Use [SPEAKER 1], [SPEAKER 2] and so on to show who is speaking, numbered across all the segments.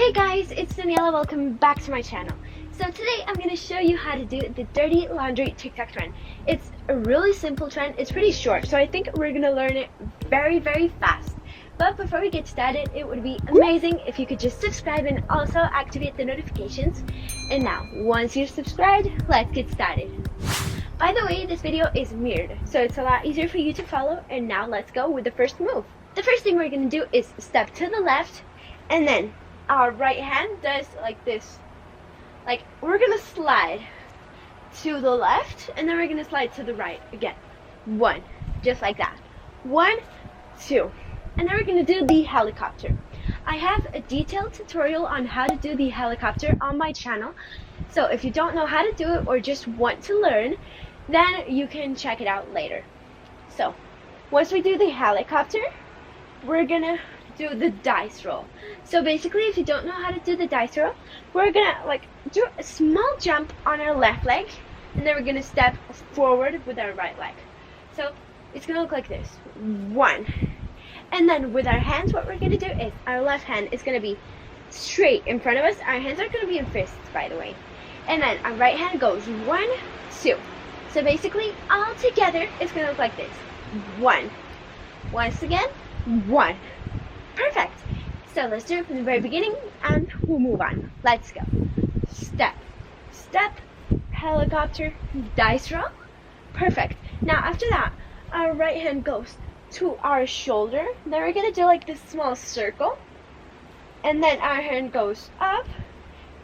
[SPEAKER 1] Hey guys, it's Daniela. Welcome back to my channel. So today I'm going to show you how to do the dirty laundry TikTok trend. It's a really simple trend. It's pretty short, so I think we're going to learn it very fast. But before we get started, it would be amazing if you could just subscribe and also activate the notifications. And now, once you're subscribed, let's get started. By the way, this video is mirrored, so it's a lot easier for you to follow. And now let's go with the first move. The first thing we're going to do is step to the left, and then our right hand does like this. Like, we're going to slide to the left, and then we're going to slide to the right again. One, just like that. 1, 2. And then we're going to do the helicopter. I have a detailed tutorial on how to do the helicopter on my channel. So if you don't know how to do it or just want to learn, then you can check it out later. So once we do the helicopter, we're going to do the dice roll. So basically, if you don't know how to do the dice roll, we're going to like do a small jump on our left leg, and then we're going to step forward with our right leg. So it's going to look like this. 1. And then with our hands, what we're going to do is our left hand is going to be straight in front of us. Our hands are going to be in fists, by the way. And then our right hand goes 1, 2. So basically, all together, it's going to look like this. 1. Once again, 1. Perfect. So let's do it from the very beginning, and we'll move on. Let's go. Step, step, helicopter, dice roll. Perfect. Now after that, our right hand goes to our shoulder. Then we're gonna do like this small circle, and then our hand goes up,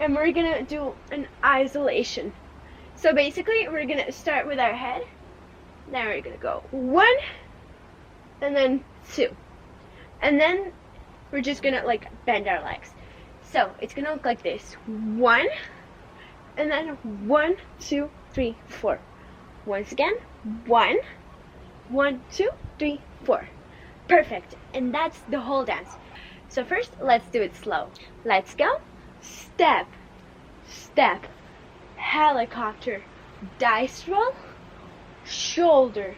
[SPEAKER 1] and we're gonna do an isolation. So basically, we're gonna start with our head. Then we're gonna go 1, and then 2, and then we're just gonna like bend our legs. So it's gonna look like this. 1, and then 1, 2, 3, 4. Once again, 1, 1, 2, 3, 4. Perfect. And that's the whole dance. So first, let's do it slow. Let's go. Step, step, helicopter, dice roll, shoulder,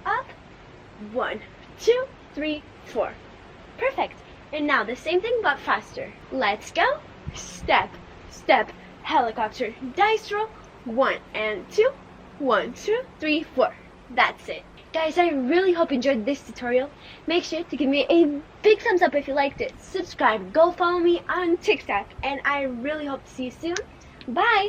[SPEAKER 1] up, 1, 2, 3, 4. Perfect. And now the same thing but faster. Let's go. Step, step, helicopter, dice roll, 1 and 2, 1, 2, 3, 4. That's it. Guys, I really hope you enjoyed this tutorial. Make sure to give me a big thumbs up if you liked it. Subscribe, go follow me on TikTok, and I really hope to see you soon. Bye!